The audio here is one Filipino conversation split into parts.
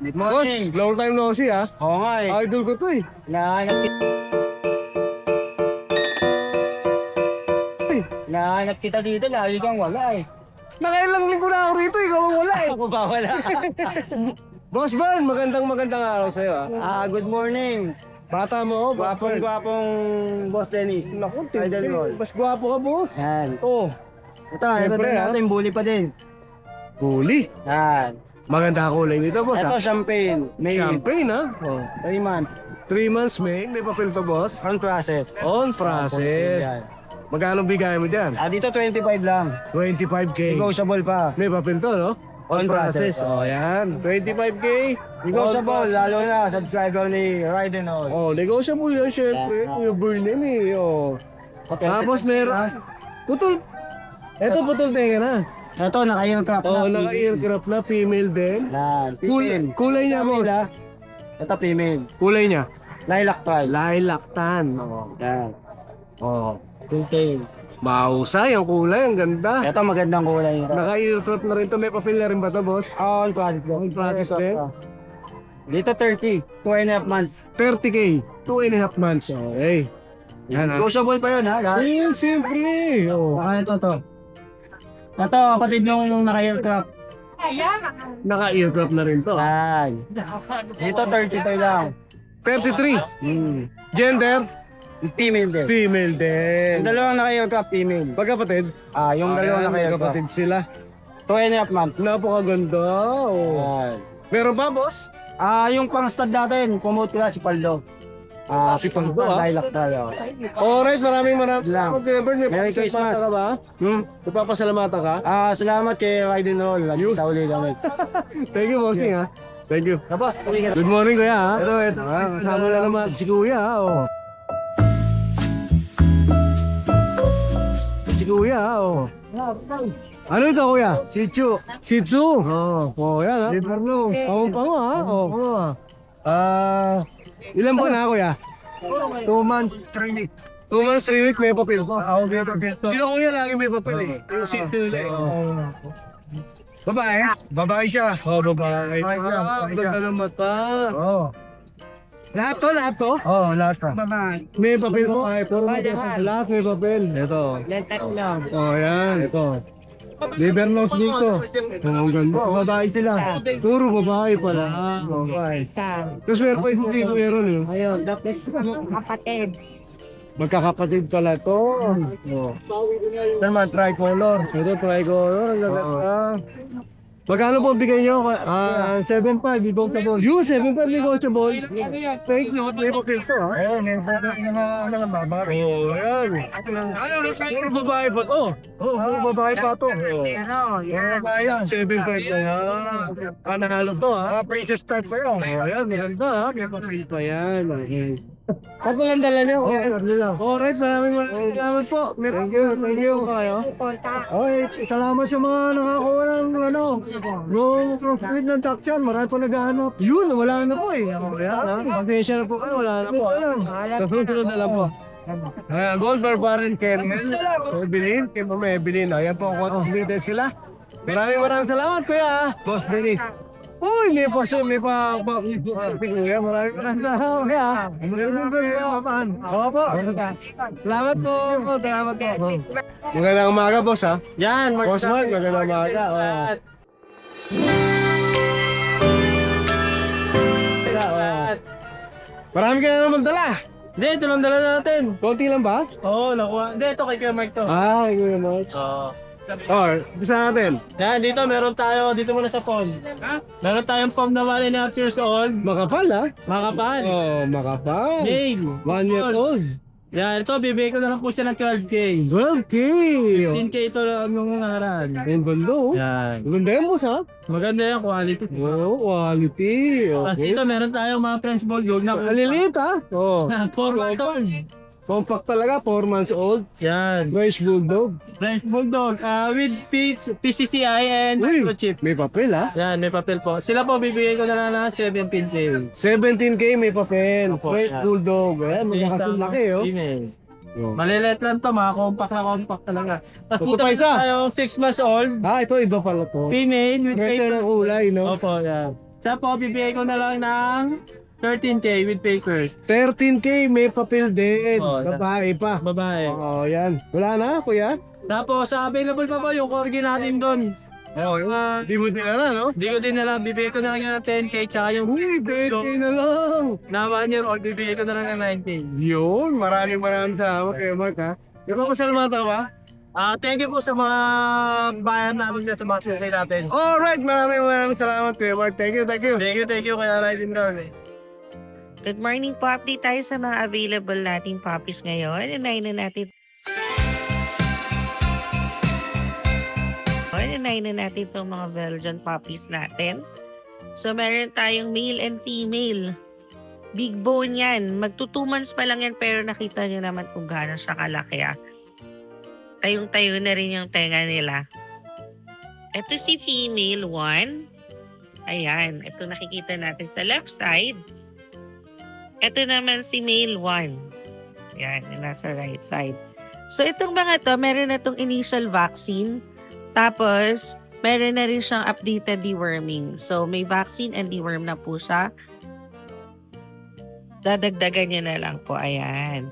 Good Coach, morning. long time no see ha. Oo nga eh. Idol ko to eh. Nahanap kita dito, lagi kang wala eh. Nakailang linggo na ako rito, ikaw ang wala eh. Ako ba wala? Boss Bern, magandang araw sa'yo ha. Good morning. Bata mo, Boss Bern. Gwapong Boss Dennis. Naku, Idol mo. mas gwapo ka, boss. Yan. Oh, Ito Siyempre, din natin, bully pa din. huli. Yan. Maganda kulay nito, boss Ito, ha. champagne. May Champagne ha. Oh. 3 months. 3 months may papel to, boss. On process. On process. Yan. Magkano bigay mo dyan? Dito 25 lang. 25K. Negotiable pa. May papel to, no? On On process. process. Oh, yan. 25K. Negotiable, lalo na subscriber ni Ride and All. Oh, negotiable yan, syempre. Yung burn yan eh. Oh. Tapos meron. Putol. Eto putol tenga na. Ito, naka-aircraft na. Oh, naka-aircraft na. Female din. Yan. Kulay niya, boss. Ito, female. Kulay niya. Lilac trial. Lilac tan. Oh. Yan. Oh. Contain. Mahusay ang kulay. Ang ganda. Ito, magandang kulay nito. Naka-aircraft na rin to. May papel na rin ba to, boss? On project. On project din. Dito 30. 2.5 months. 30K. 2.5 months. Okay. Yan ha. Negotiable pa yun ha. Ayun, siyempre. Oh. Ito. Ito, kapatid nung naka-aircraft. Naka-aircraft na rin to. Yan. Dito 35 lang. 33. Gender? Female din. Female din. Yung dalawang naka-aircraft, female. Magkapatid? Yung dalawang Ayan, naka-aircraft. magkapatid sila. 2.5 months. Napakaganda. Oh. Yan. Meron ba, boss? Yung pang-stud natin, promote ko na si Paldo. Si Paldo, ah. Lilac trial. Alright, maraming Salamat. Bern, may Merry Christmas. papasalamatan ka ba? Nagpapasalamatan ka? Salamat kay Ride and All. Nagkita ulit kami. Thank you, bossing ha. Thank you. Tapos, uwi ka. Good morning, kuya ha. Ito. Kasama na naman si kuya ha. Oh. Si kuya ha. Oh. Ano ito, kuya? Shih Tzu. Shih Tzu? Oh, yan ha. Liverno. Ang pango ha. Ilan po na, kuya? 2 months, 3 weeks. 2 months, 3 weeks, may papel. May papel to. Sino kuya lagi may papel eh? Yung Shih Tzu nila eh. Babae? Babae siya. Oh, babae. Babae siya. Ganda ng mata. Oo. Lahat to? Oo, lahat ka. May papel po. Lahat may papel. Ito. Oh, yan. Ito. Liver nose dito. Oh, ang ganda. Babae sila. Puro babae pala. Tapos meron pa isang dito meron eh. Ayun, dapat kapatid. Magkakapatid pala to. Oh. Ito naman, tricolor. Ito, tricolor. Ang ganda. Magkano po bigay nyo? 7.5, negotiable. Yung 7.5 negotiable. Fake note, may papel to ha. Ayun, yung babae. Oh, ayan. Puro babae pa to. Oo, babae pa to. Babae yan. 7.5 na yan. Nanalo to ha. Princess type pa yun. Oh, ayan, maganda ha. May papel pa yan. Okay. Ako lang dala niyo. Alright, maraming salamat po. Thank you. Kayo. Okay, salamat sa mga nakakuha ng yung profit ng taxyan. Marami pa naghahanap. Yun, wala na po eh. Ayan ha. Pasensya na po kayo, wala na po. Kasunod na lang po. Gold Bar Barren Kernel. Evelyn, kay Mama Evelyn. Ayan po, contributed sila. Maraming salamat kuya. Boss Benny. Uy, may pa. Kuya, maraming salamat kuya. Opo. Salamat po. Magandang umaga, boss ha. Yan, Boss Mark, magandang umaga. Marami ka na naman dala. Hindi, ito lang dala natin. Konti lang ba? Oo, nakuha. Hindi, ito kay Kuya Mark to. Kuya Mark. Oo. Bisa natin. Yan, dito meron tayo, dito muna sa phone. Meron tayong phone na 1.5 years old. Makapal ha? Makapal. Makapal. Male. 1 year old. Yan, ito, bibigay ko na lang po siya ng 12K. 12K. 15K ito lang yung nakaraan. Ang ganda oh. Yan. Maganda yan boss ha? Maganda yung quality. Quality. Tapos Okay. dito meron tayong mga French Bulldog na Maliliit ha? 4 months old. Compact talaga, 4 months old. Yan. French Bulldog. French Bulldog with feeds, PCCI and Uy, microchip. may papel ha? Yan, may papel po. Sila po bibigay ko na lang na 17K. 17K may papel. Opo, French yan. Bulldog. Ayan, magkakasilaki oh. Female. Maliliit lang to, mga compact talaga. Tapos Ito dito pa isa. tayo 6 months old. Ito iba pala to. Female with Ganda ng kulay no? Opo, yan. Siya po, bibigay ko na lang ng 13K with papers. 13K, may papel din. Oo, Babae pa. Babae. Oo, yan. Wala na, kuya? Tapos, available pa po yung corgi natin doon. Oo, di mo dinala, no? Di ko din alam, bibigay ko na lang yun ng 10K tsaka yung Uy, 10K na lang. na 1 year old, bibigay ko na lang ng 9K. Yun, maraming salamat kay Mark, ha? Di ba masalamatan ka ba? Thank you po sa mga bayan natin dyan sa mga suki natin. Alright, maraming salamat kay Mark. Thank you. Thank you kaya riding down eh. Good morning po. Update tayo sa mga available nating puppies ngayon. Inayin na natin itong mga Belgian puppies natin. So, meron tayong male and female. Big bone yan. Magto 2 months pa lang yan pero nakita nyo naman kung gaano siya kalaki ah. Tayong-tayo na rin yung tenga nila. Ito si female 1. Ayan. Ito nakikita natin sa left side. Ito naman si male 1. Ayan. Yung nasa right side. So, itong mga to, meron na itong initial vaccine. Tapos, meron na rin siyang updated deworming. So, may vaccine and deworm na po siya. Dadagdagan niya na lang po. Ayan.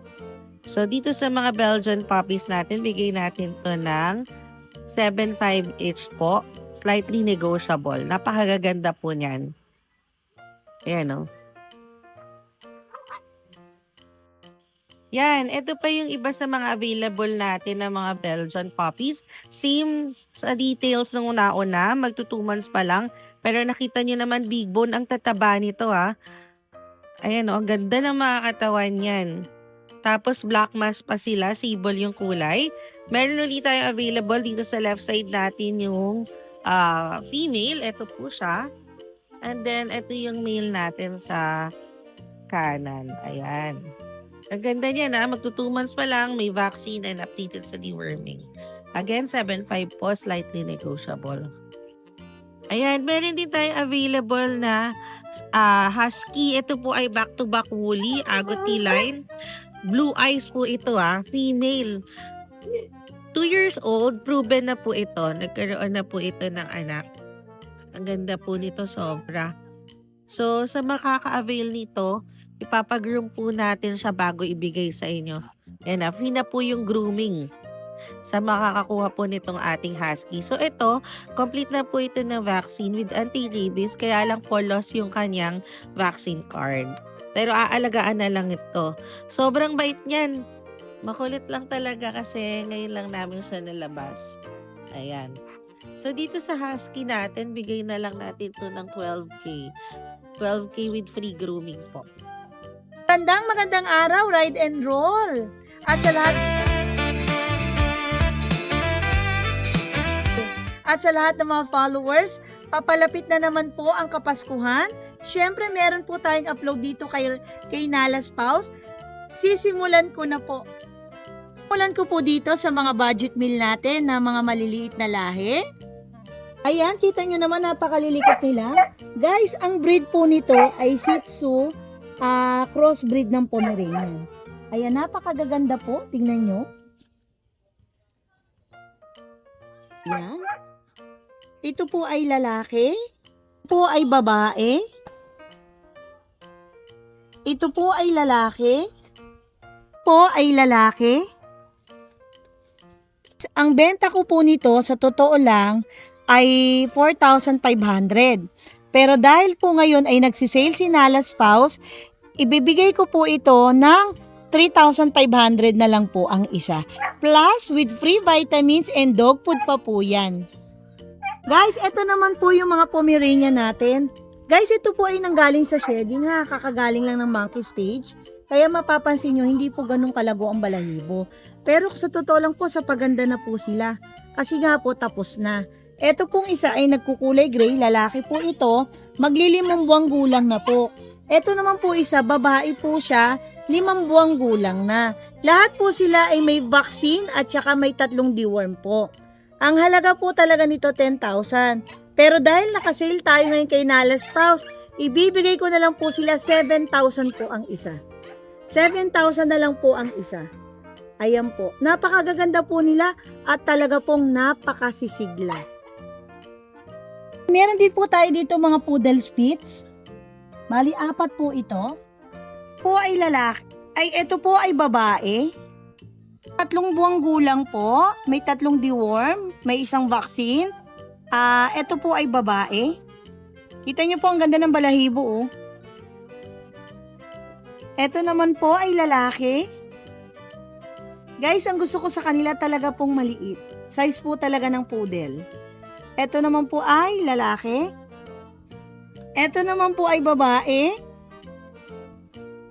So, dito sa mga Belgian puppies natin, bigay natin to ng 7.5 each po. Slightly negotiable. Napakaganda po niyan. Ayan o. Yan, ito pa yung iba sa mga available natin na mga Belgian puppies. Same sa details nung una-una, magto 2 months pa lang. Pero nakita nyo naman, big bone ang tataba nito ha. Ayan o, ang ganda ng mga katawan yan. Tapos black mask pa sila, sable yung kulay. Meron ulit tayong available dito sa left side natin yung female. Ito po siya. And then, ito yung male natin sa kanan. Ayan. Ang ganda niya na, magto 2 months pa lang, may vaccine and updated sa deworming. Again, 7.5 po, slightly negotiable. Ayan, meron din tayong available na husky. Ito po ay back-to-back woolly, agouti line. Blue eyes po ito female. 2 years old, proven na po ito. Nagkaroon na po ito ng anak. Ang ganda po nito, sobra. So, sa makaka-avail nito, ipapagroom po natin siya bago ibigay sa inyo. And free na po yung grooming sa makakakuha po nitong ating husky. So ito, complete na po ito ng vaccine with anti-rabies, kaya lang po lost yung kanyang vaccine card. Pero aalagaan na lang ito. Sobrang bait niyan. Makulit lang talaga kasi ngayon lang namin siya nalabas. Ayan. So dito sa husky natin, bigay na lang natin ito ng 12K. 12K with free grooming po. Magandang araw, ride and roll. At sa lahat ng mga followers, papalapit na naman po ang Kapaskuhan. Siyempre, meron po tayong upload dito kay Nala Spouse. Sisimulan ko na po. Simulan ko po dito sa mga budget meal natin na mga maliliit na lahi. Ayan, kita nyo naman, napakalilikot nila. Guys, ang breed po nito ay Shih Tzu, crossbreed ng Pomeranian. Ayan, napakagaganda po. Tingnan nyo. Ayan. Ito po ay lalaki. Ito po ay babae. Ito po ay lalaki. Ito po ay lalaki. Ang benta ko po nito, sa totoo lang, ay 4,500. Pero dahil po ngayon ay nagsisale si Nala Spouse, ibibigay ko po ito ng 3,500 na lang po ang isa. Plus, with free vitamins and dog food pa po yan. Guys, ito naman po yung mga Pomeranian natin. Guys, ito po ay nanggaling sa shedding ha. Kakagaling lang ng monkey stage. Kaya mapapansin nyo, hindi po ganun kalago ang balahibo. Pero sa totoo lang po, sa paganda na po sila. Kasi nga po, tapos na. Ito pong isa ay nagkukulay gray, lalaki po ito, magli5 buwang gulang na po. Ito naman po isa, babae po siya, 5 buwang gulang na. Lahat po sila ay may vaccine at saka may 3 deworm po. Ang halaga po talaga nito 10,000. Pero dahil nakasale tayo ngayon kay Nala Spouse, ibibigay ko na lang po sila 7,000 po ang isa. 7,000 na lang po ang isa. Ayan po. Napakagaganda po nila at talaga pong napakasisigla. Meron din po tayo dito mga poodle spitz. Bali, 4 po ito. Po ay lalaki. Ito po ay babae. 3 buwang gulang po. May 3 deworm. May 1 vaccine. Ito po ay babae. Kita niyo po ang ganda ng balahibo, oh. Ito naman po ay lalaki. Guys, ang gusto ko sa kanila talaga pong maliit. Size po talaga ng poodle. Ito naman po ay lalaki. Ito naman po ay babae.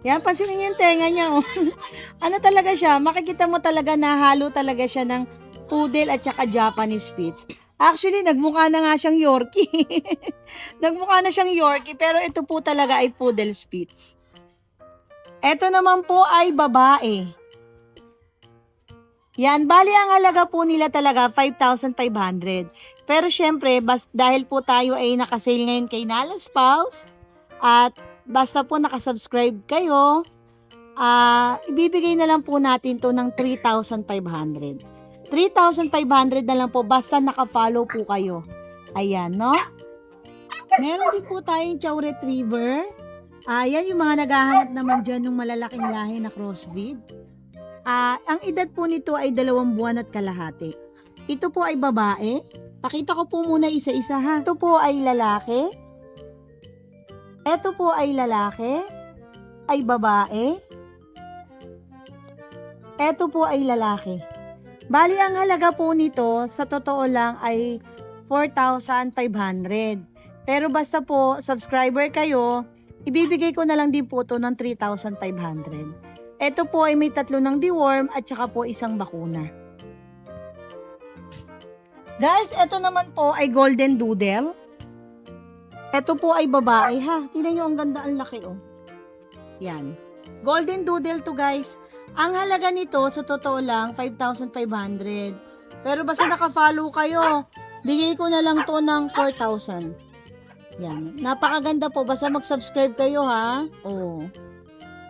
Yan, pansinin niyo yung tenga niya, oh. Ano talaga siya? Makikita mo talaga na halo talaga siya ng poodle at saka Japanese Spitz. Actually, nagmukha na nga siyang Yorkie. Nagmukha na siyang Yorkie, pero ito po talaga ay poodle Spitz. Ito naman po ay babae. Yan, bali ang halaga po nila talaga 5,500. Pero syempre, dahil po tayo ay nakasale ngayon kay Nala Spouse, at basta po nakasubscribe kayo, ibibigay na lang po natin to ng 3,500. 3,500 na lang po basta nakafollow po kayo. Ayan, no? Meron din po tayong Chow Retriever. Ayan yung mga naghahanap naman dyan ng malalaking lahi na crossbreed. Ang edad po nito ay 2 buwan at kalahati. Ito po ay babae. Pakita ko po muna isa-isa ha. Ito po ay lalaki. Ito po ay lalaki. Ay babae. Ito po ay lalaki. Bali, ang halaga po nito, sa totoo lang, ay 4,500. Pero basta po, subscriber kayo, ibibigay ko na lang din po to ng 3,500. Ito po ay may 3 ng deworm at saka po 1 bakuna. Guys, ito naman po ay golden doodle. Ito po ay babae ha. Tingnan nyo ang ganda, ang laki oh. Yan. Golden doodle to guys. Ang halaga nito, sa totoo lang, 5,500. Pero basta naka-follow kayo, bigay ko na lang to ng 4,000. Yan. Napakaganda po. Basta mag-subscribe kayo ha. Oh.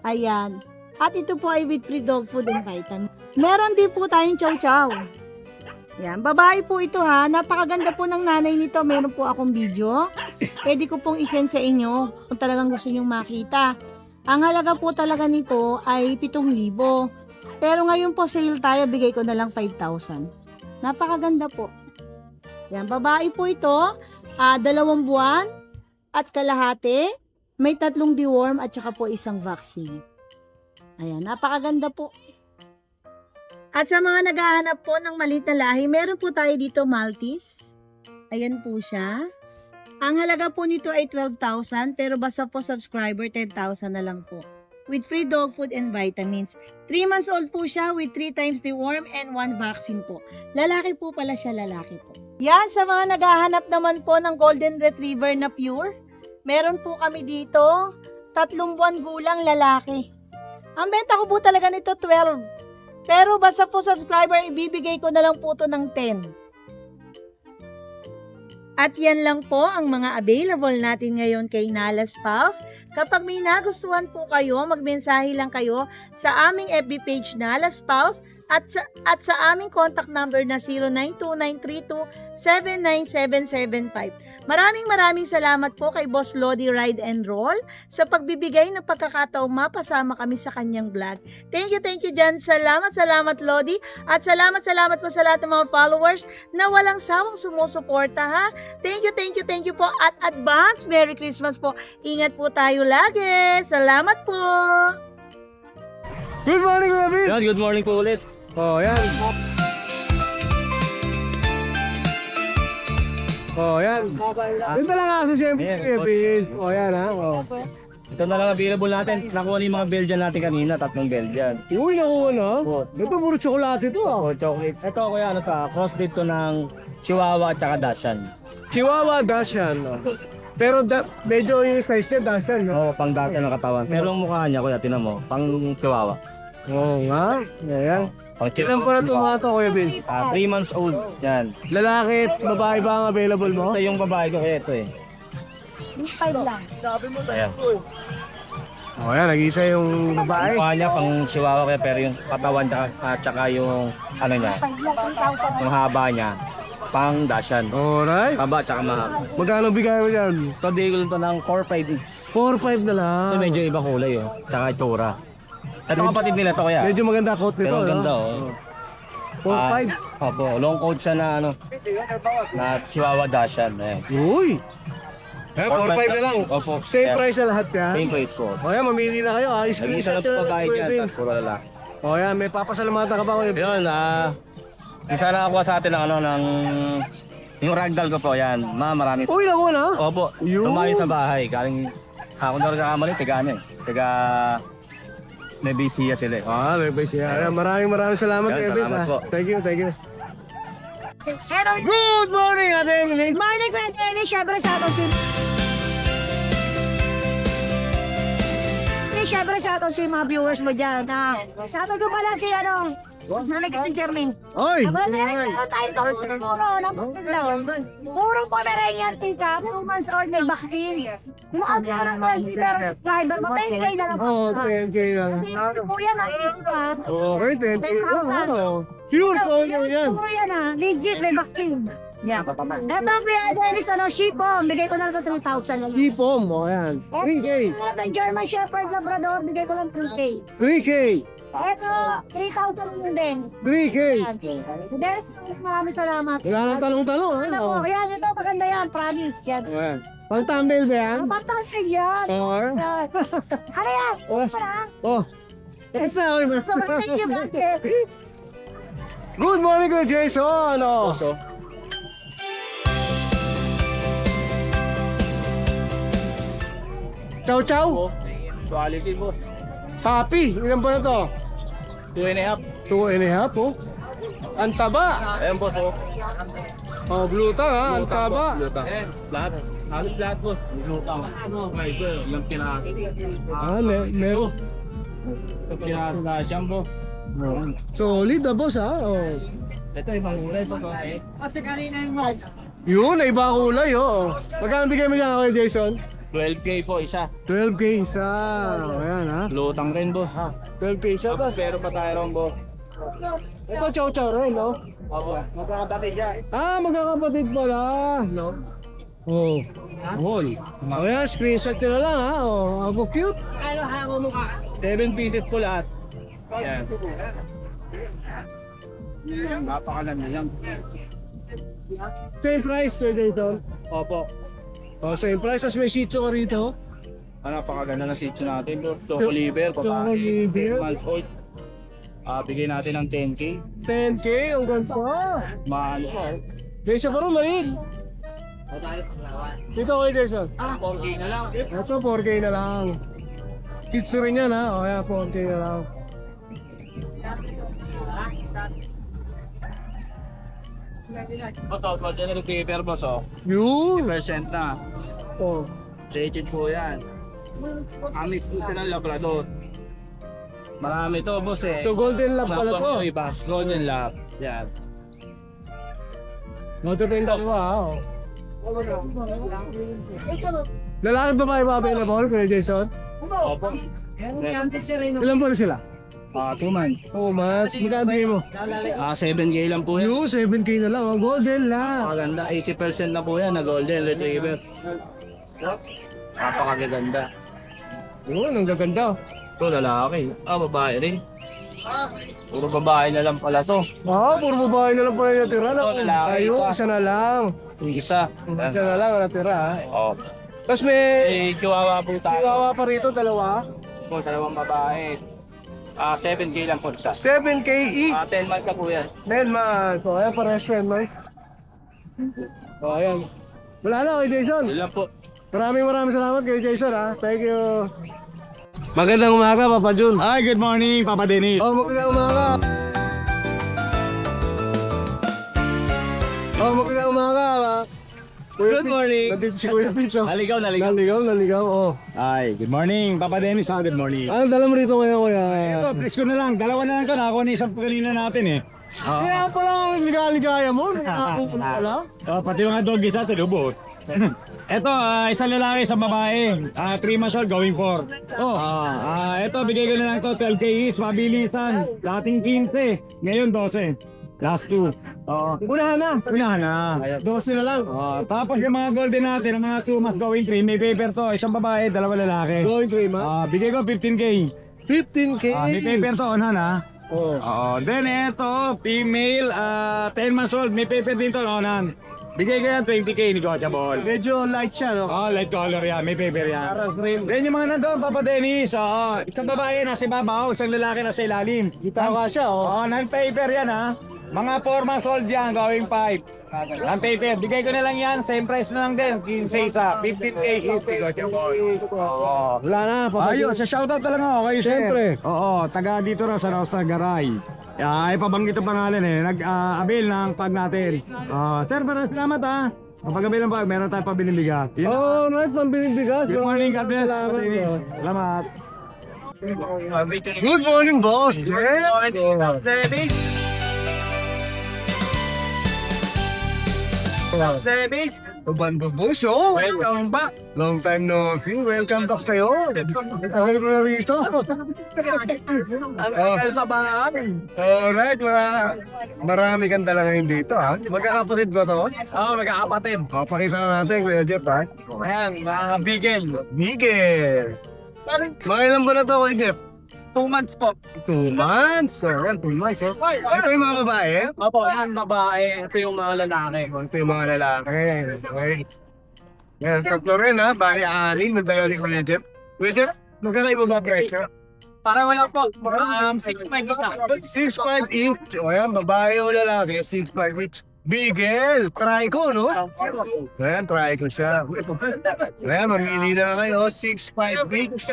Ayan. At ito po ay with free dog food and vitamin. Meron din po tayong chow chow. Yan. Babae po ito ha. Napakaganda po ng nanay nito. Meron po akong video. Pwede ko pong isend sa inyo kung talagang gusto nyong makita. Ang halaga po talaga nito ay 7,000. Pero ngayon po sale tayo, bigay ko na lang 5,000. Napakaganda po. Yan, babae po ito, 2 buwan at kalahati. May 3 deworm at saka po 1 vaccine. Ayan, napakaganda po. At sa mga naghahanap po ng maliit na lahi, meron po tayo dito Maltese. Ayan po siya. Ang halaga po nito ay 12,000 pero basta po subscriber 10,000 na lang po. With free dog food and vitamins. 3 months old po siya with 3 times deworm and 1 vaccine po. Lalaki po pala siya, lalaki po. Yan, sa mga naghahanap naman po ng golden retriever na pure, meron po kami dito 3 buwan gulang lalaki. Ang benta ko po talaga nito 12. Pero basta po subscriber, ibibigay ko na lang po to ng 10. At yan lang po ang mga available natin ngayon kay Nala Spouse. Kapag may nagustuhan po kayo, magmensahe lang kayo sa aming FB page Nala Spouse at sa aming contact number na 092932-79775. Maraming salamat po kay Boss Lodi Ride and Roll sa pagbibigay ng pagkakataong mapasama kami sa kanyang vlog. Thank you dyan. Salamat Lodi. At salamat po sa lahat ng mga followers na walang sawang sumusuporta ha. Thank you po at advance Merry Christmas po. Ingat po tayo lagi. Salamat po. Good morning, Gabi! Yan, good morning po ulit. Oh, yan. Oh, yan. Yun talaga kasi siyempre, Kevin. Oh, yan ha. Oh. Ito na lang available natin. Nakuha na yung mga Belgian natin kanina, 3 Belgian. Uy, nakuha na. Oh, Ito puro tsokolate to ah. oh, chocolate. Ito kuya, ano ta, crossbreed to ng Chihuahua at saka Dachshund. Chihuahua, Dachshund. Oh. Pero medyo yung size niya, Dachshund. No? Oo, pang Dachshund ang katawan. Pero ang mukha niya, kuya, tinan mo, pang Chihuahua. Oo nga. Ayan. Pang Ilan pa na mga to, Kuya Bin? 3 months old. Yan. Lalaki at babae ba ang available mo? Ito yung babae ko, kaya ito eh. 5 lang. Ayan. Oh, yan. Nag-isa yung Ang babae. mukha niya pang Chihuahua kaya pero yung katawan at saka yung ano niya, yung haba niya, pang dashan. Alright. Taba tsaka mahaba. Magkano bigay mo yan? Ito bigay ko lang to ng 4-5. 4-5 na lang. Ito medyo iba kulay oh. Tsaka itsura. Ito kapatid nila to kaya. Medyo maganda coat nito. Pero ang no? ganda oh. 4-5. Opo, long coat siya na ano. Na Chihuahua dashan. Eh. Uy! 4-5 na lang. Opo. Same Yeah. price na lahat yan. Same price po. O yan, mamili na kayo. Nag-iisa na po pagkain yan. Tapos puro lalaki. O yan, may papasalamatan ka ba? Yun, isa na nakuha sa atin ng ano, ng yung ragdoll ko po, yan. Marami. Uy, naku na. Opo, Yun. lumayo sa bahay. Galing, ako na rin kakamali, tiga ano eh. Tiga, Nebisia sila eh. May siya. Maraming salamat, Yan, Kevin. salamat po. Thank you. Hello. Good morning, Ate Emily. Morning, Kuya Jenny. Siyempre, shoutout sa mga viewers mo dyan. Shoutout ko pala si Nalagay si Jermaine. Oy! Tayo siguro, napagdaon. Puro Pomeranian tika, 2 months old, may vaccine. Umaabot ka ng mga subscriber mo, 10K na lang. Oo, 10K lang. Po yan, nakikita. Okay, 10K. Pure po yan. Puro yan legit, may vaccine. Yeah. Ito, Kuya Dennis, Shipom, bigay ko na lang 3,000. G-Foam, o yan. 3K. Ito, German Shepherd Labrador, bigay ko lang 3K. 3K. Ito, 3,000 din. 3K. Dennis, maraming salamat. Wala nang tanong-tanong, ha? Ano po, yan, ito, maganda yan, promise. Yan. Ayan. Pang thumbnail ba yan? Fantastic yan. Or? Yan. Ano yan? Parang. Oh. Yes na, okay ba? So, thank you, Dante. Good morning, Kuya Jason. Oh. Chow chow. Quality po. Happy. Ilan ba na to? 2.5. 2.5, oh. Ang taba. Ayan po po. Oh, blue tongue, ha? Ang taba. Lahat. Halos lahat po. Lutang. May ito. Ilang pinakit. Meron. Pinakit na siyang po. Solid, boss, ha? Oh. Ito ibang kulay po. Yun, ay iba kulay, oh. Magkano bigay mo dyan, Kuya Jason? 12K po isa. 12K isa. Ayan, ha? Lutang rin po. 12K isa, boss. Pero pa tayo ron po. Ito, chow chow rin, no? Opo. Masakapatid siya. Magkakapatid pala, no? Oh. Hol. O yan, screenshot nyo na lang, ha? Oh, ako cute. 7 pieces po lahat. Yan. Napakalami yan. Same price, Kuya Dayton. Opo. Oh, same price. As may shih tzu ka rito. Napakaganda ng sitio natin po. Choco liver, Choco papain. liver. 6 months old. Bigay natin ng 10K. 10K, ang ganda. Mahal po. Jason pa rin, maliit. Dito, Kuya Jason. 4K na lang. Ito, 4K na lang. Shih tzu rin yan, ha? O, yan, 4K na lang. Ito, general liver boss oh. Yun. 10% na. Oh. Rated po yan. Amit po sila ng Labrador. Marami to boss eh. So, golden lab pala to. Yung iba, golden lab. Yan. Matutenda ko, ha? Oh. Lalaki ba kayo available, Kuya Jason? Opo. Ilan po na sila? 2 months. Oh, mas. Magkano bigay mo? 7K lang po yan. Yung 7K na lang, golden lang. Maganda, 80% na po yan na golden retriever. Napakaganda. Yun, ang gaganda. Ito lalaki. Babae rin. Puro babae na lang pala to. Puro babae na lang pala yung natira. Oo, lalaki. Ayun, isa na lang. Yung isa. Isa na lang ang natira, ha? Oh. Tapos may Chihuahua po tayo. chihuahua pa rito, dalawa. Po, dalawang babae. 7K lang po isa. 7K each. 10 months na po yan. 10 months. So, ayan, parehas 10 months. So, ayan. Wala na, kay Jason. Yun lang po. Maraming salamat kay Jason, ha? Thank you. Magandang umaga, Papa Jun. Hi, good morning, Papa Dennis. Oh, magandang umaga. Magandang umaga, ha? Good morning. Nandito si Kuya Pins, oh. Naligaw. Naligaw, oh. Hi, good morning, Papa Dennis. Good morning. Anong dala mo rito ngayon, Kuya? Ito, flex ko na lang. Dalawa na lang ito. Nakakuha ni isang kanina natin eh. Kaya pala ang ligaya mo, nakakupun pala. Pati mga doggy sa tinubot. Ito, isang lalaki, isang babae. 3 months old, going 4. Oh. Ito, bigay ko na lang ito. 12K each, mabilisan. Dating 15, ngayon 12. Last 2. Oo. Unahan na. Unahan na. 12 na lang. Tapos yung mga golden natin, ang mga 2 months going 3, may paper to. Isang babae, dalawa lalaki. Going 3 months. Bigay ko 15K. 15K. May paper to, unahan ha. Oh. Then eto, female, 10 months old, may paper din to, unahan. Bigay ko yan 20K, negotiable. Medyo light siya, no? Light color yan, may paper yan. Then yung mga nandun, Papa Dennis, isang babae nasa ibabaw, isang lalaki nasa ilalim. Kita ka siya, oh. Non-paper yan ha. Mga 4 months old yan, going 5. Non-paper, bigay ko na lang yan, same price na lang din. 15 isa, 15K, Wala na, Papa. Ayun, sa shoutout na lang ako kayo, sir. Siyempre. Oo, taga dito raw sa Garay. Ay, pabanggit ang pangalan nag-avail ng pag natin. Sir, maraming salamat ha. Kapag avail ng pag, meron tayong pabilibigat. Oh, nice, pambiling bigas. Good morning, God bless. Salamat. Salamat. Good morning, boss. Bando boss, oh. Welcome back. Long time no see. Welcome back sa'yo. Ay, mo na rito. Sa bahay. Alright, marami kang dala ngayon dito, ha? Magkakapatid ba to? Oo, magkakapatid. Pakita na natin, Kuya Jeff, ha? Ayan, mga bigel. Miguel. Mga ilan ba na to, Kuya Jeff? 2 months po. 2 months. So, yan, 2 months, oh. Ito yung mga babae. Opo, yan, babae. Ito yung mga lalaki. Ito yung mga lalaki. Okay. Yan, tatlo rin, ha? Bali, aling. Nagdala ni Kuya Jeff. Kuya Jeff, magkakaiba ba presyo? Para wala po. 6.5 isa. 6'5" each. O yan, babae o lalaki, 6'5" each. Bigel! Try ko, no? Ayan, try ko siya. Ayan, mamili na kayo, 6'5" each.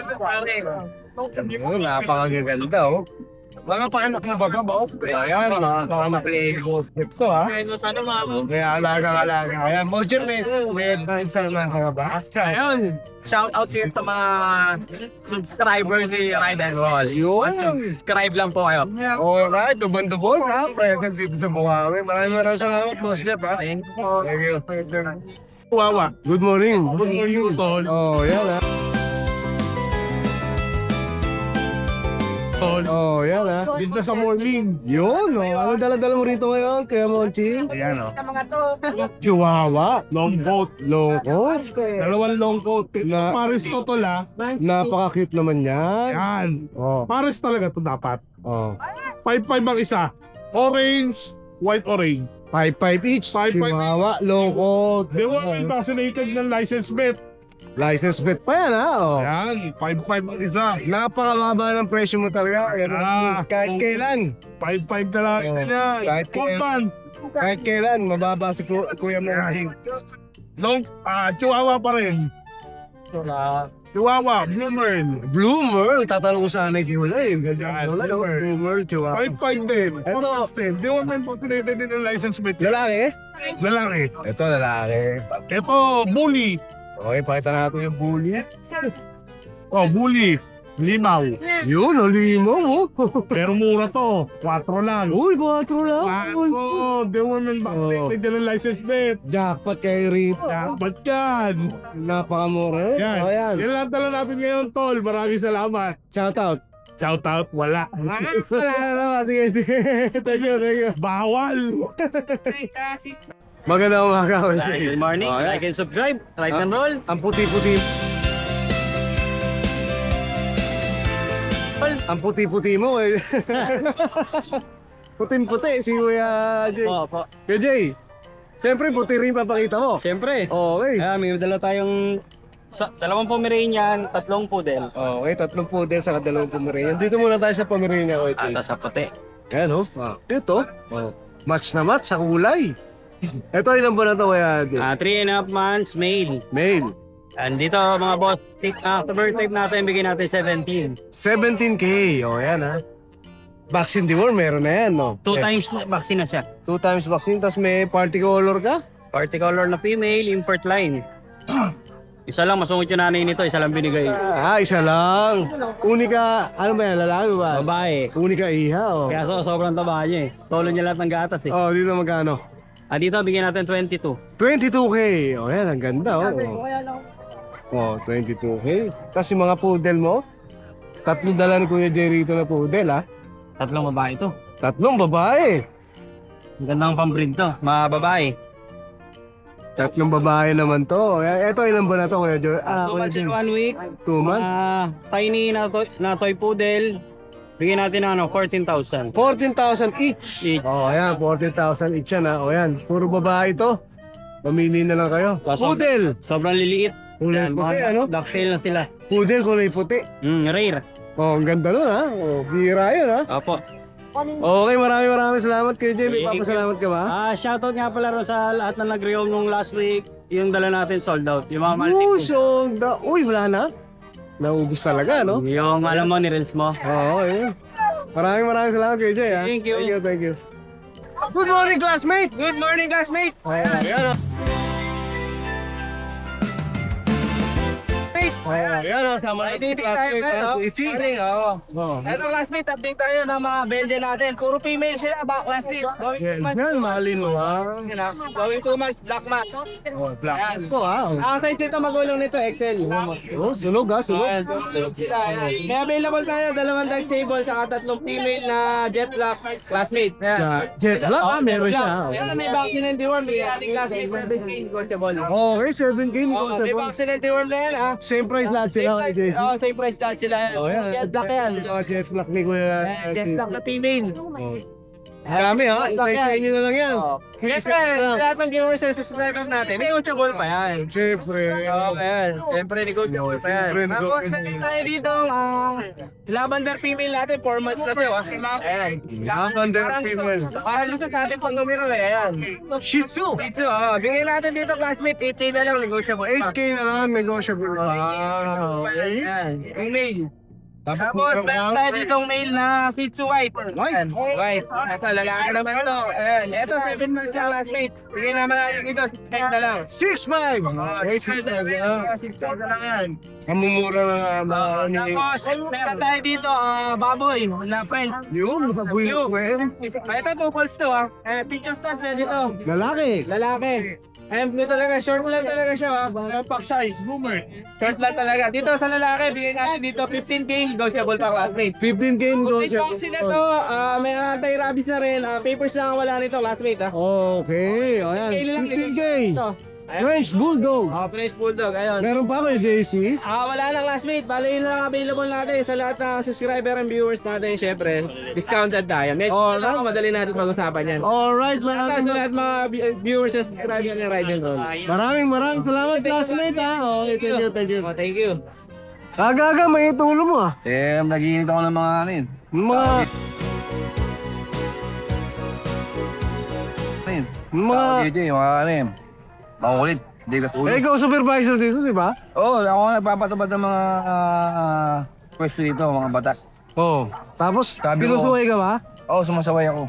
Ayan, napakagaganda, oh. Mga paanak mo ba ba, boss? Ayan, mga paanak ni Boss Jeff to, ha? Sana mga Kaya alaga. Ayan, Mojer, may advice naman ka ba? Ayun, shout out here sa mga subscribers ni Ride and Roll. Yun. Subscribe lang po kayo. Alright, duban-dubon, ha? Present dito sa Bukawi. Maraming salamat, Boss Jeff, ha? Thank you. Wawa. Good morning. Good morning, Tol. Oh, yan, ha? Oh, yan, ha? Dito sa morning. Yun, oh. Ano dala-dala mo rito ngayon, Kuya Monchi? Ayan, oh. Chihuahua. Long coat. Loko. Dalawang long coat. Na- Paris to, Tol, ha? Napaka-cute naman yan. Yan. Oh, Paris talaga to dapat. oh. 5-5 ang isa. Orange, white orange. 5'5" each. 5'5" Chihuahua, loko. They were vaccinated ng license plate. License plate pa yan, ha? Oh. Yan, 5-5 ang isa. Napakamaba ng presyo mo talaga. Kahit kailan. 5-5 na lang. Oh. Yan. Kahit Portman. Kahit kailan, mababa si Kuya mo. Long, Chihuahua pa rin. Chihuahua, Bloomer. Bloomer, tatanong ko sana kay wala eh. Yan, Bloomer, Chihuahua. 5-5 din. Ito. Di mo man vaccinated din ng license plate. Lalaki? Lalaki. Ito, lalaki. Ito, bully. Okay, pakita natin yung bully. Oh, bully. Limaw. Yun, halimo mo. Pero mura to. 4 lang. Uy, 4 lang. Di mo man vaccinated din ng license plate. Jackpot kay Rita. Dapat yan. Napakamura. Yan. Oh, yan. Yan lang tala natin ngayon, Tol. Maraming salamat. Shout out. Shout out, wala. Wala na. Sige. Thank you. Bawal. Magandang umaga. Good morning. Oh, yan. Like and subscribe. Ride and Roll. Ang puti-puti. Ang puti-puti mo eh. Puting-puti si Kuya Jay. Po. Kuya Jay, siyempre puti rin papakita mo. Siyempre. Okay. May dala tayong 2 Pomeranian, 3 poodle. Okay, 3 poodle sa 2 Pomeranian. Dito muna tayo sa Pomeranian, Kuya Jay. Sa puti. Ayan oh. Ito. Match na match sa kulay. Ito ilan ba na to, Kuya Jay? 3.5 months, male. Male. And dito mga boss, sa birth type natin, bigyan natin 17. 17K. O, yan ha. Vaccine deworm, meron na yan, no? 2 times na vaccine na siya. 2 times vaccine, tas may party color ka? Party color na female, import line. Isa lang, masungit yung nanay nito, isa lang binigay. Isa lang. Unika, ano ba yan, lalaki ba? Babae. Unika iha, oh. Kaya sobrang taba niya eh. Tolo niya lahat ng gatas eh. Oh, dito magkano? Dito bigyan natin 22. 22K. Oh, yan, ang ganda, oh. Oh, 22K. Tapos yung mga poodle mo, 3 dala ni Kuya Jay rito na poodle, ha? 3 babae ito. 3 babae. Gandang pambreed to, mga babae. Tatlong babae naman to. Ito, ilan ba na to, Kuya Joy? 2 months and 1 week. 2 months? Tiny na toy poodle. Bigyan natin ng 14,000. 14,000 each. Each. Oh, ayan, 14,000 each yan ha. O yan, puro babae to. Pamili na lang kayo. Poodle. Sobrang liliit. Kulay Yan, puti, mga ano? ducktail na sila. Poodle, kulay puti. Rare. Oh, ang ganda nun ha. Oh, bira yun ha. Opo. Okay, maraming salamat Kuya Joy. May papasalamat ka ba? Shoutout nga pala rin sa lahat na nag-reom nung last week. Yung dala natin sold out. Yung mga multi. Uy, wala na. Naubos talaga, no? Yung alam mo, ni-rinse mo. Oo, yun. Maraming salamat Kuya Joy ha. Thank you. Thank you. Good morning, classmate! Good morning, classmate! Ayan, sama na si classmate ha. Easy. Oo. Oh. Ito, classmate, update tayo ng mga Belgian natin. Puro female sila, ba, classmate? Yes, yan, malinaw. Going 2 months, black match. Oh, black ko ha. Ang size nito, magulong nito, XL. Oh, sunog ha, sunog. Sunog sila. May available tayo, 2 dark sable, saka 3 female na jet black classmate. Jet black ha, meron siya. Meron may vaccine and deworm, may ating classmate, 7K negotiable. Okay, 7K. May vaccine and deworm na yan, ha? Same price lahat sila. Same price lahat sila. Oh, yan. Jet black yan. Jet black ni Kuya. Jet black na female. Dami ha, i-price nyo na lang yan. Siyempre, sa lahat ng viewers and subscribers natin, negotiable pa yan. Siyempre. Okay, siyempre negotiable pa yan. Siyempre, Tapos negotiable. meron tayo dito, lavender female natin, 4 months na to. Ayan. Lavender female. Para lusot natin pang numero eh, ayan. Shih Tzu. Ito, bigyan natin dito classmate, 8K na lang, negotiable. 8K na lang, negotiable. Ayan, female. Tapos, meron tayo ditong male na Shih Tzu white. White? White. Ito, lalaki naman ito. Ayan, ito 7 months lang classmate. Bigyan naman natin dito, 6 na lang. 6'5". 6 na lang yan. Kamumura na nga. Tapos, meron tayo dito, baboy na friend. Yun, Blue. friend. Ito, 2 balls to ha. Picture stars na dito. Lalaki. Lalaki. Ayan, blue talaga. Short lang talaga siya ha. Pack size. Boomer. Short lang talaga. Dito sa lalaki, bigyan natin dito 15K negotiable pa classmate. 15K May negotiable. vaccine na to, may anti-rabies na rin. Papers lang ang wala nito classmate ha. Okay, ayan. 15K. Ito. French Bulldog. French Bulldog, ayun. Meron pa kayo, JC? Wala na classmate, bali yun lang available natin sa lahat ng subscriber and viewers natin, syempre. Discounted tayo. Medyo madali natin pag-usapan yan. Alright, Sa lahat mga viewers and subscriber ng Ride and Roll. maraming salamat, classmate ha. Okay, thank you. Thank you. Aga-aga, may tulo mo ah. Nag-iinit ako ng mga anin. Mga... Mga... JJ, mga anin. Makulit. Hindi ka tulog. ikaw supervisor dito, di ba? Oo, ako ang nagpapatupad ng mga pwesto dito, mga batas. Oo. Tapos, Sabi ko- pinusuhay ka ba? Oo, sumasaway ako.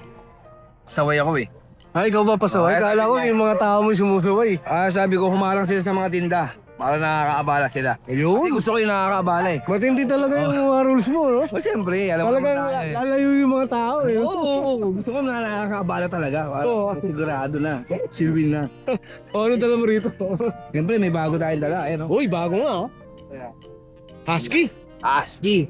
Saway ako eh. Ay, ikaw ba pasaway? Kala ko yung mga tao mo sumusuway. Sabi ko, humarang sila sa mga tinda. Para nakakaabala sila. Ayun. Gusto ko yung nakakaabala eh. Matindi talaga yung mga rules mo, no? Siyempre, alam mo Talagang naman tayo eh. lalayo yung mga tao, eh. Oo. Gusto ko na nakakaabala talaga. Oo. Sigurado na. Silvin na. Ano dala mo rito? Siyempre, may bago tayong dala. Eh, no? Uy, bago nga, oh. Husky. ASCII.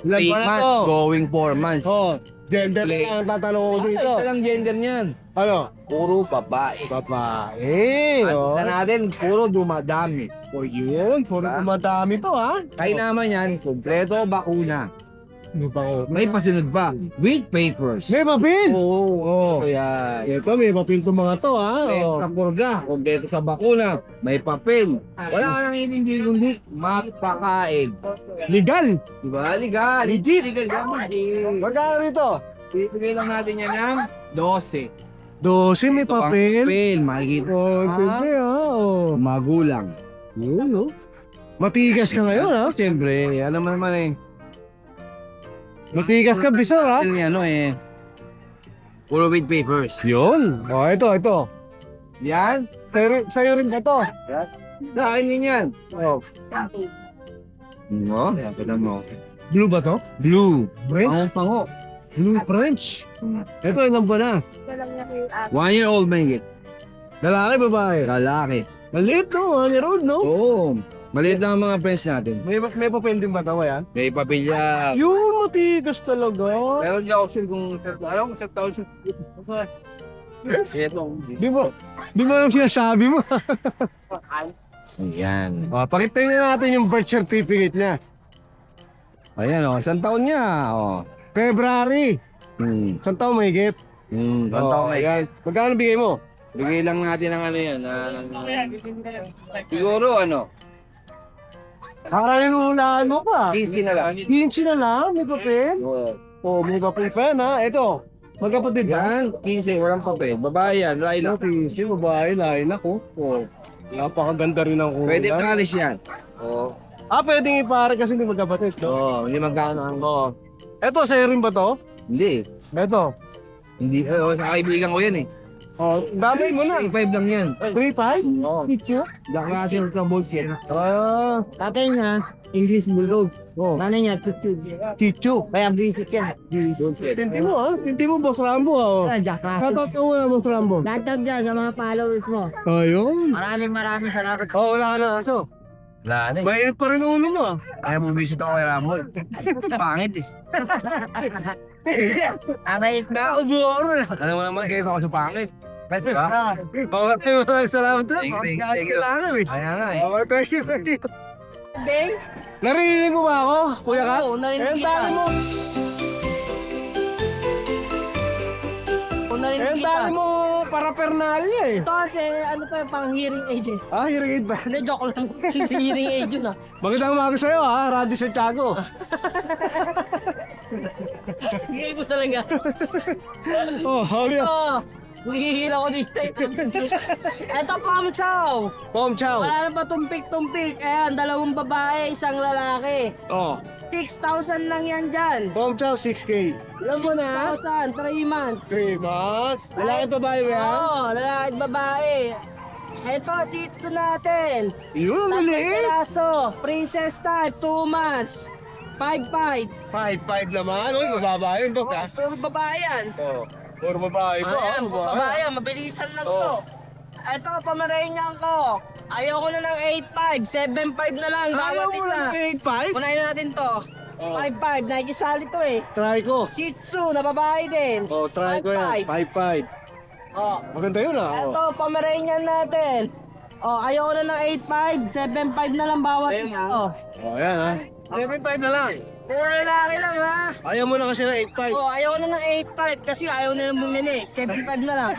Ilan 8 pa na months, to? going 4 months. Oh, gender lang ang tatanong ko dito. Isa lang gender niyan. Ano? Puro babae. Babae. At Oh. na natin, puro dumadami. O yun, puro dumadami to, ha? Kaya naman yan, kompleto bakuna. Ano pa ko? May pasunod pa, with papers. May papel! Oo. Oh. So yan. Ito, may papel to mga to, ha? May Oh. sa purga, kompleto sa bakuna, may papel. Wala ka nang hindi kundi mapakain. Legal! Diba? Legal. Legit. Legal. Magkano rito? Bibigay lang natin yan ng 12. 12 may Ito pang papel. papel. Makikita. Oh, Ah. tindi, ha? Oh. Magulang. Yun, no? Matigas ka ngayon, ha? Siyempre, ano naman eh. Matigas ka, bisa, ha? Ano ano eh. Puro with papers. Yun. Oh, ito. Yan. Sa'yo rin ito. Sa akin din yan. Oh. Mo? Pagkata mo. Blue ba to? Blue. French? Pango. Blue French. Ito, ilan ba na? 1 year old may git. Lalaki, babae? Lalaki. Maliit, no? 1 year old, no? Oo. Maliit lang ang mga friends natin. May papel din ba ito, yan? May papilya. Yun, matigas talaga. Pero hindi ako sure kung alam ko sa taon siya. Di mo alam sinasabi mo. Ayan. O, pakita na natin yung birth certificate niya. Ayan o, isang taon niya. O, February. Isang taon may higit. Ayan. Magkano bigay mo? Bigay lang natin ng ano yan. Siguro ano? Parang inuulaan mo pa. 15 na lang. 15 na lang, may papel. Oh, may papel pa yan ha. Ito, magkapatid ba? Yan, 15, walang papel. Babae yan, Laila. 15, babae, lain ako. Oh, napakaganda rin ang kulay. Pwede palis yan. Oo. Pwedeng ipare kasi hindi magkapatid. No? Oo, hindi magkano ang Ito, sa'yo rin ba to? Hindi. Ito. Hindi, sa kaibigan ko yan eh. Oh, damay mo na. 5 lang yan. 3-5? Oo. Picture? Jack Russell sa bullshit. Tatay niya, English Bulldog. Oh. Nanay niya, Chuchu. Chicho. Kaya visit yan. Bullshit. Tinti mo ha? Tinti mo, Boss Rambo ha. Oh. Jack Russell. Shoutout ka muna, Boss Rambo. Lahat dyan sa mga followers mo. Ayun. Maraming salamat. Oh, wala ka na aso. Wala na eh. Mainit pa rin ulo mo ah. Ayaw mo visit ako kay Ramon. Pangit eh. Anay Ako siguro na. Alam mo naman, kaya ako sa pangit. Diba? Maraming salamat ha. Thank you. Kailangan eh. Kaya nga eh. Oh, thank you, thank you. Beng? Narinig mo ba ako, Kuya Kat? Oo, narinig Eh, dami mo. Eh, dami mo parapernalya eh. Ito kasi, ano to, pang hearing aid eh. Hearing aid ba? Hindi, joke lang. Hearing aid yun ah. Magandang umaga sa'yo ha, Randy Santiago. Higay mo talaga. Oh, hali up. Ito, hihihila ko dito. Ito, Pom Chow. Pom Chow. Wala na pa tumpik-tumpik. Ayan, 2 babae, 1 lalaki. Oh, 6,000 lang yan dyan. Pom Chow 6K. Alam mo na? 6,000, 3 months. 3 months. Lalaki to ba yan? Oo, lalaki at babae. Ito, dito natin. Yun, ang maliit. Peraso, princess type, 2 months. 5'5". 5'5 naman. Uy, mababa yun, Dok ha? Puro babae yan. Oh, puro babae pa. Ayan, puro babae yan. Mabilisan lang to. Ito, Pomeranian ko. Ayaw ko na ng 8'5", 7'5 na lang. Ayaw Bawat mo isa. lang 8'5? Unahin na natin to. 5'5", nakikisali to eh. Try ko. Shih Tzu, na babae din. Oh, try ko yan. 5'5. Oh. Maganda yun ah. Ito, Pomeranian natin. Oh, ayaw ko na ng 8'5", 7'5 na lang bawat isa. Oh. Oh, yan ha. 7'5 na lang. Puro lalaki lang ha. Ayaw mo na kasi na 8'5. Oh, ayaw ko na ng 8'5 kasi ayaw na lang bumili. 7'5 na lang.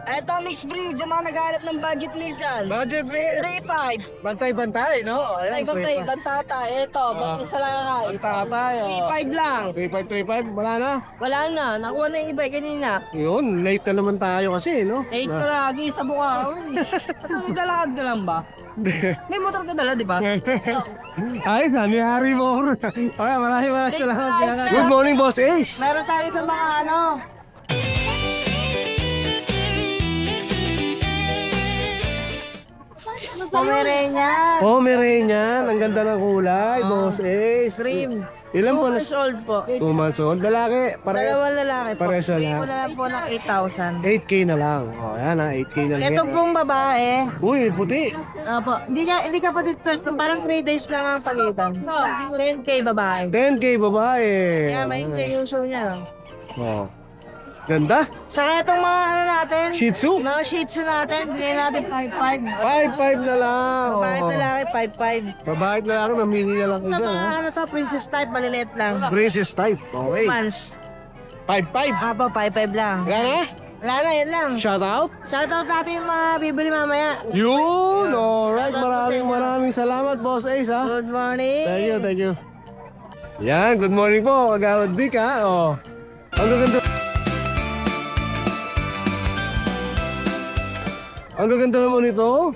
Ito, mixed breed. Yung mga naghanap ng budget meal dyan. Budget meal. 3'5". Bantay-bantay, no? Bantay, bantata. Ito, ba't sa lakay. Bantay, 3'5 lang. 3'5, wala na. Wala na. Nakuha na yung iba kanina. Yun, late na naman tayo kasi, no? 8 ka lagi sa buka. May dalakad ka lang ba? May motor ka dala, di ba? Ay, nangyari mo. Okay, maraming salamat. Good morning, Boss Ace. Meron tayo sa mga ano. Pomeranian. Pomeranian, ang ganda ng kulay, Boss Ace. Cream. Ilan po na? Old po. 2 months old. Lalaki, Dalawang lalaki po. Pares na Bigay lang. ko na lang po ng 8,000. 8K na lang. Oh, yan ha, 8K na lang. Ito pong babae. Uy, puti. Opo. Hindi ka pa dito. Parang 3 days lang ang pagitan. So, 10K babae. 10K babae. Kaya may yung show niya. Oh. Ganda. Saka itong mga ano natin. Shih Tzu. Mga Shih Tzu natin. Bigay natin 5'5". 5'5 na lang. Babae Oh. lalaki 5'5". Babae na lang, mamili na lang Sa ikaw. mga ha? ano to, princess type, maliliit lang. Princess type. Okay. Months. 5'5. Apo, 5'5 lang. Yan ha? Wala na, yun lang. Shout out. Shoutout natin yung mga bibili mamaya. Yun. Alright. Maraming salamat, Boss Ace ha. Good morning. Thank you. Yan, good morning po, Kagawad Vic ha. Oh. Ang gaganda. Ang gaganda naman ito.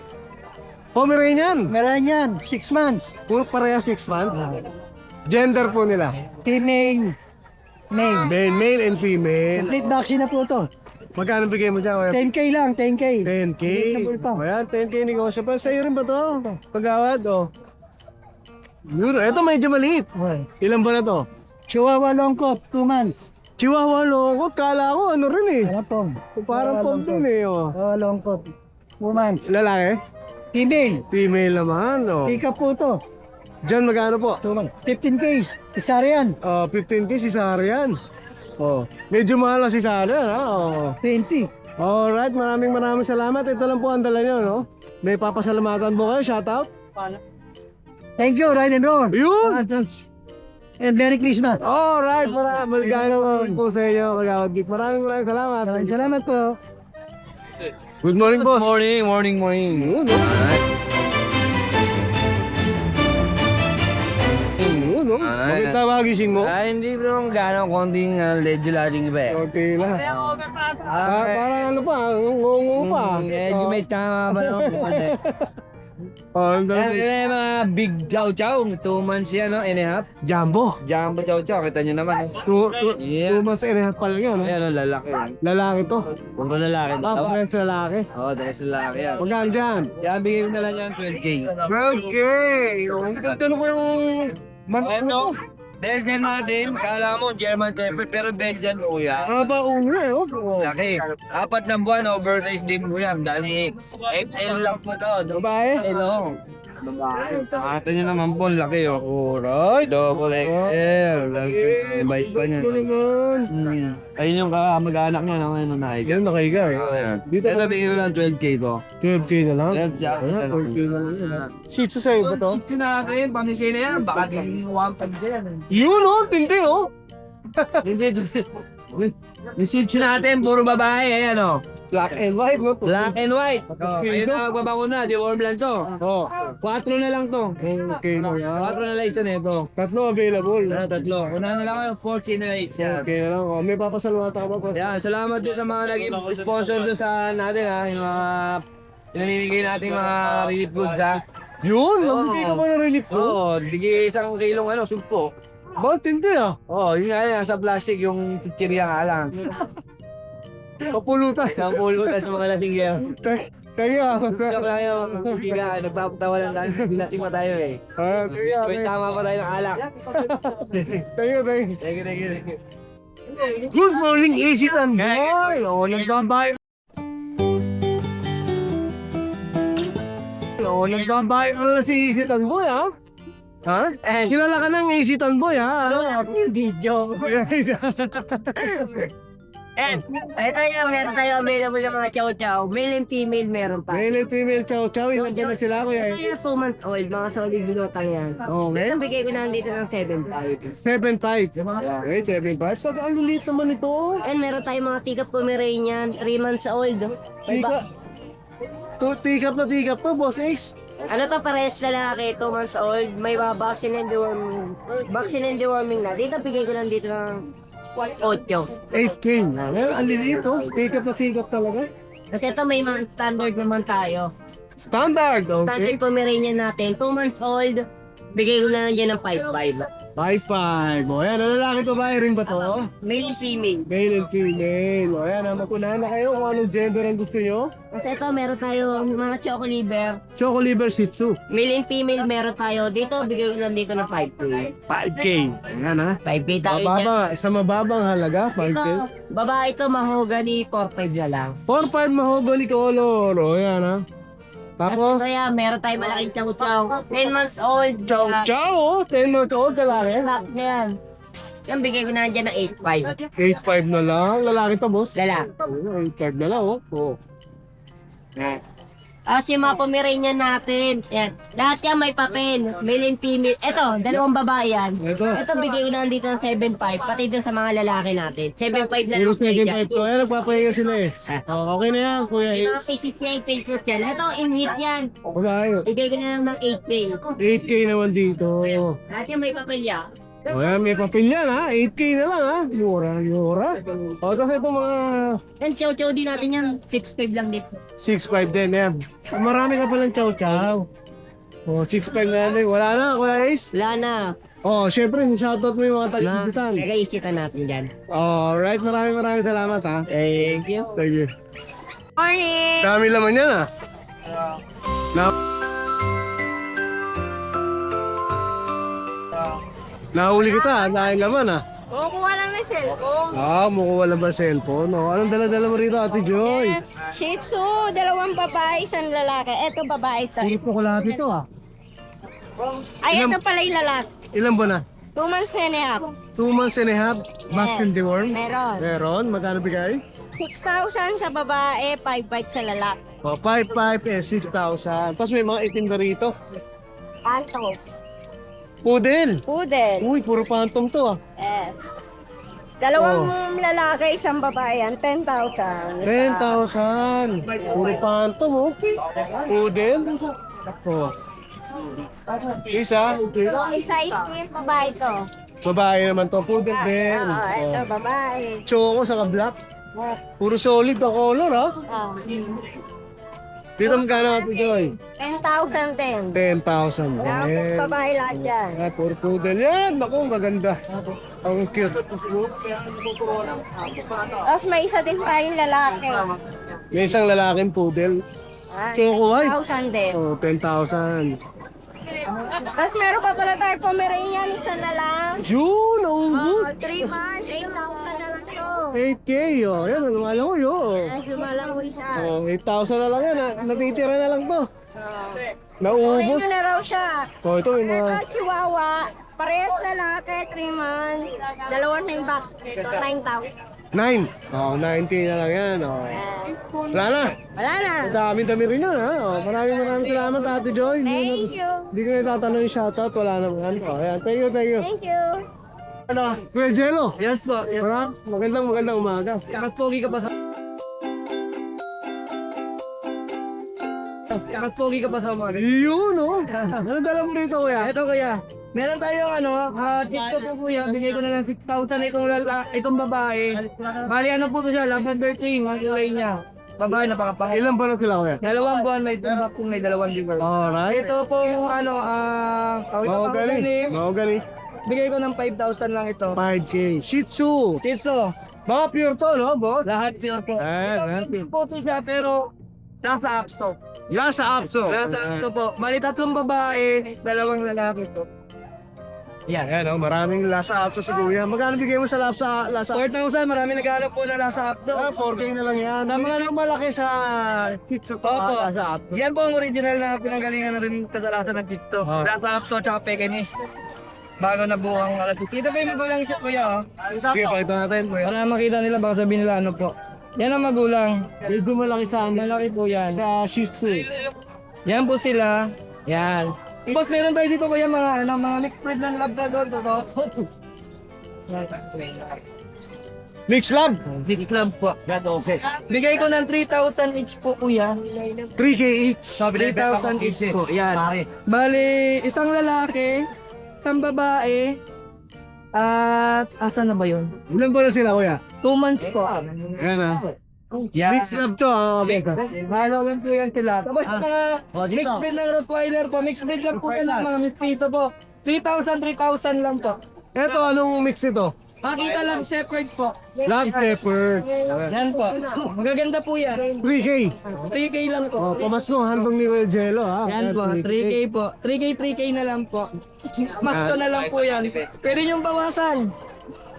Pomeranian. Pomeranian, 6 months. Puro pareha 6 months. Gender po nila. Female. Male. Male and female. Complete vaccine na po to. Magkano bigay mo dyan? 10K lang, 10K. 10K. Reasonable pa. Ayan, 10K negotiable. Sa'yo rin ba to? Kagawad, oh. Yun, ito medyo maliit. Okay. Ilan ba na to? Chihuahua long coat, 2 months. Chihuahua longkot, kala ko ano rin eh. Ano pong? Parang pom din eh, oh. Chihuahua long coat, 2 months. Lalaki? Female. Female naman, oh. Pick up po to. Diyan magkano po? 2 months. 15K. Isa yan. 15K si Sarian. Oh, medyo mahal na si Sarian, ha? Oh. 20. Alright, maraming salamat. Ito lang po ang dala nyo, no? May papasalamatan po kayo, shoutout. Thank you, Ryan and Ron. Yun! And Merry Christmas. Alright, maligayang po sa inyo, Kagawad Geek. Maraming salamat. Salamat po. Good morning, boss. Morning. Yun, no? Yun, no? Bakit tawagising mo? Hindi bro, gano'ng konting medyo laring iba eh. Okay lang. Parang ano pa, ngungu pa. Medyo may tama ba naman? Ang Yan yung mga big chow-chow. 2 months yan, no? And a half. Jumbo. Jumbo chow-chow. Kita nyo naman. Yeah. 2 months and a half pa lang yun, no? Ayan, no, lalaki yan. Lalaki to. Puro lalaki. Parang sa lalaki. Oo, dahil sa lalaki yan. Magkano dyan? Yan, bigay ko na lang yan 12K. 12K! Tanong ko yung... Ito, Belgian natin. Kala mo, German Shepherd, pero Belgian po yan. Ano ba una, eh? Oh. Laki. 4 na buwan, oversize din mo yan. Dali, XL lang po to. Babae? Hello. Ata nyo naman po, laki oh. Alright. Double XL. Bait pa niya. Ito naman. Ayun yung kamag-anak niya na ngayon na naik. Yan, nakahiga eh. Dito ito bigay ko lang 12K to. 12K na lang? Yan, Ah, 12K na lang. Shih Tzu sa'yo ba to? Ito natin, pamisay na yan. Baka din 1.5 yan. Yun, oh! Tindi, oh! Yung switch natin, puro babae. Ayan o. Black and white, no? Black and white. Ayun na, magbabako na. Deworm lang to. Oh. 4 na lang to. Okay na yan. 4 na lang isa na ito. Tatlo available. Ano, 3. Una na lang kayo, 14 na lang isa. Okay na lang. Oh, may papasalamatan ka ba po? Yan, salamat din sa mga naging sponsor doon sa natin ha. Yung mga pinamimigay natin mga relief goods ha. Yun! Namigay ka ba ng relief ko? Oo, bigay 1 kilong ano, sumpo. Ba, tindi ah. Oo, yun nga yan, sa plastic yung pizzeria nga lang. Kapulutan. Ang pulutan sa mga lasing yan. Kaya. Joke lang yun, kaya nagpapatawa lang tayo, bilating pa tayo eh. Kaya. May tama pa tayo ng alak. Kaya. Thank you. Good morning, Easy Tanboy! Oo, nagbabayad. Oo, nagbabayad na si Easy Tanboy, ha? Ha? Kilala ka ng Easy Tanboy, ha? Video. And, ito yung meron tayo available ng mga chow-chow. Male and female meron pa. Male and female chow chow, ilan dyan na sila, kuya? Ito yung 2 month old, mga solid binutang yan. Okay. Ito bigay ko na dito ng 7.5. 7.5. Okay, 7.5. So, ang lilit naman ito. And meron tayong mga tikap Pomeranian, 3 months old. Tikap to, boss Ace. Ano to, pares lalaki, 2 months old. May mga vaccine and deworming. Vaccine and deworming na. Dito bigay ko lang dito ng 8. 8K. Well, ang lilit, oh. Tikap talaga. Kasi ito may mga standard naman tayo. Standard, okay. Standard Pomeranian natin, 2 months old. Bigay ko na lang dyan ng 5.5. 5.5. O, yan. Ang lalaki to ba? Rin ba to? Male and female. Male and female. O, yan. Mapunahan na kayo kung anong gender ang gusto nyo. Kasi ito, meron tayo mga choco liver. Choco liver shih tzu. Male and female meron tayo. Dito, bigay ko lang dito ng 5K. 5K. Ayan, ha. 5K tayo dyan. Mababa. Sa mababang halaga, 5K. Ito, babae ito, mahogany, 4.5 na lang. 4.5 mahogany color. O, yan, ha. Tapos, Kaya meron tayo malaking chow-chow. 10 months old. chow chow, oh. 10 months old, lalaki. Lock na yan. Yan, bigay ko na dyan ng 8.5. 8.5 na lang. Lalaki to, boss. Lalaki. 8.5 na lang, oh. Oh. Tapos yung mga Pomeranian natin, yan. Lahat yan may papel, male and female. Ito, 2 babae yan. Ito. Bigay ko na dito ng 7.5, pati dun sa mga lalaki natin. 7.5 na Zero lang. second type to. Ayan, nagpapahinga sila eh. Oh, okay na yan, kuya. Yung mga pieces niya, yung papers yan. Ito, in-hit yan. Okay. Bigay ko na lang ng 8K. 8K naman dito. Lahat yan may papel yan. O yan, may papel yan ha. 8K na lang ha. Yura. O, tapos ito mga And chow-chow din natin yan, 6.5 lang dito. 6.5 din yan. Marami ka palang chow-chow. O, 6.5 na yan. Wala na, Kuya Ace. Wala na. O, syempre, shoutout mo yung mga taga-isitan. Nag-aisitan natin yan. Alright, maraming salamat ha. Thank you. Thank you. Morning! Dami laman yan ha. Nahuli kita, dahil laman ha. Kukuha lang ng cellphone. Mukuha lang ba cellphone? O, anong dala-dala mo rito, Ate Joy? Yes. Shih Tzu, 2 babae, 1 lalaki. Eto babae to. Higit mo ko lahat ito ha. Ay, ito pala yung lalaki. Ilan ba na? 2 months and a half. 2 months and a half, vaccine deworm. Meron. Meron, magkano bigay? 6,000 sa babae, 5,500 sa lalaki. O, 5,500 and 6,000. Tapos may mga itim na rito. Anto. Poodle. Poodle. Uy, puro phantom to ah. Yes. Dalawang lalaki, isang babae yan, 10,000. 10,000. Puro phantom oh. Poodle. Oh. Isa. Isa itim, babae to. Babae naman to. Poodle din. Oo, ito, Oh. babae. Choco saka black. Puro solid na color ah. Oh. Dito magkano Ate Joy? 10,000 din. 10,000. Tapos babae lahat yan. Ah, puro poodle yan. Naku, maganda. Ang cute. Tapos may isa din tayong lalaki. May isang lalaking poodle. Choco white. 10,000 din. Oh, 10,000. Tapos meron pa pala tayo Pomeranian, isa na lang. Yun, naubos. 3 months, 8,000 na lang to. 8K, oh. Yan, ang lumalang ko yun. Ay, sumalang ko isa. Oh, 8,000 na lang yan. ah. Natitira na lang to. Okay Naubos. na raw siya. Oh, ito may mga... Ito, Chihuahua. Parehas lalaki, 3 months. Dalawang na yung back. Ito, 9,000. 9. Oh, 9K na lang yan. Oh. Wala na. Wala na. Ang dami-dami rin yan, ha? Oh, maraming salamat, Ate Joy. Thank you. Hindi ko na itatanong yung shoutout. Wala naman. Oh, ayan. Thank you, thank you. Thank you. Ano? Kuya Jello. Yes po. Magandang umaga. Mas pogi ka pa sa... Mas pogi ka pa sa mga. Yun, oh. Ano dala mo dito, kuya? Ito kuya, meron tayong TikTok po kuya, bigay ko na ng 6,000 itong babae. Bali ano po to siya, lavender cream, ang kulay niya. Babae napakapangit. Ilan ba na sila, kuya? 2 buwan, may tumak kung may 2 liver. Alright. Ito po yung Mahogany. bigay ko ng 5,000 lang ito. 5K. Shih Tzu. Tiso, Baka pure to, no, boss? lahat pure po. Ayan, Puto siya pero nasa Apso. Lasa Apso. Nasa Apso po. Bali 3 babae, 2 lalaki po. Ayan, oh, maraming lasa Apso si kuya. Magkano bigay mo sa lasa? 4,000, marami naghanap po na nasa Apso. 4K na lang yan. Tama nga lang malaki sa Shih Tzu to. Opo. Lasa Apso. Yan po ang original na pinanggalingan na rin kadalasan ng dito. Oh. Nasa Apso at Pekinese. Bago na buo ang alatis. Ito pa yung magulang siya kuya. Oh. Sige, pakita natin, kuya. Para makita nila baka sabihin nila ano po. Yan ang magulang. Medyo malaki sa Malaki po yan. Sa Shih Tzu. Yan po sila. Yan. Boss, meron tayo dito kuya mga mixed breed ng Labrador. Mix Lab. Big club po. Bigay ko ng 3,000 each po kuya. 3K each. 3,000 each po. Yan. Bali, isang lalaki, isang babae, at asan na ba yun? Ilan ba na sila, kuya? 2 months po. Ayan, ah. Yan. Mix Lab to, ah. Halo lang po yan sila. Tapos mixed breed ng Rottweiler po. Mixed breed lang po yan mga Miss Piso po. 3,000 lang po. Eto, anong mix ito? Makita lang shepherd po. Love Pepper. Yan po. Magaganda po yan. 3K. 3K lang po. Oh, pamasko, handong ni Kuya Jello, ha? Yan po. 3K po. 3K na lang po. Masko na lang po yan. Pwede niyong bawasan.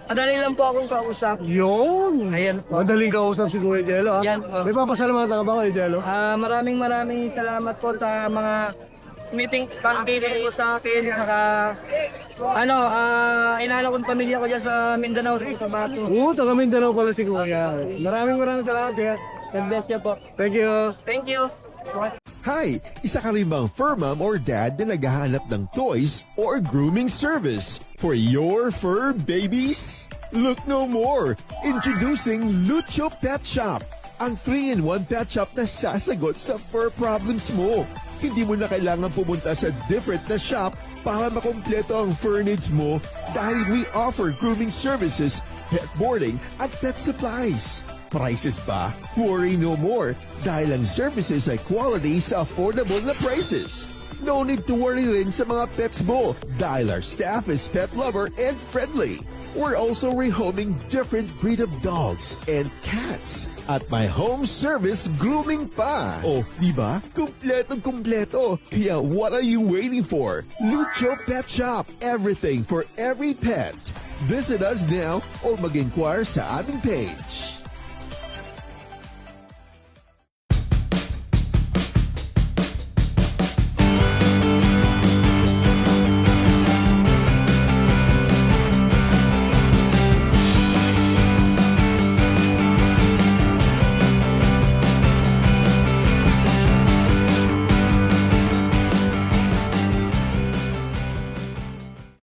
Madali lang po akong kausap. Yun. Ayan po. Madaling kausap si Kuya Jello, ha? Yan po. May papasalamatan ka ba, Kuya Jello? Maraming salamat po sa mga meeting pang-meeting po sa akin. Saka, inala kong pamilya ko dyan sa Mindanao, sa Bato. Oo, taga Mindanao pala si Kuya. Maraming salamat, Kuya. God bless you po. Thank you. Thank you. Hi! Isa ka rin bang fur mom or dad na naghahanap ng toys or grooming service for your fur babies? Look no more! Introducing Lucho Pet Shop, ang 3-in-1 pet shop na sasagot sa fur problems mo. Hindi mo na kailangan pumunta sa different na shop para makompleto ang fur needs mo dahil we offer grooming services, pet boarding at pet supplies. Prices ba? Worry no more dahil ang services ay quality sa affordable na prices. No need to worry rin sa mga pets mo dahil our staff is pet lover and friendly. We're also rehoming different breed of dogs and cats at my home service grooming pa. Oh, diba? Kumpletong-kumpleto. Kaya what are you waiting for? Lucho Pet Shop. Everything for every pet. Visit us now or mag-inquire sa aming page.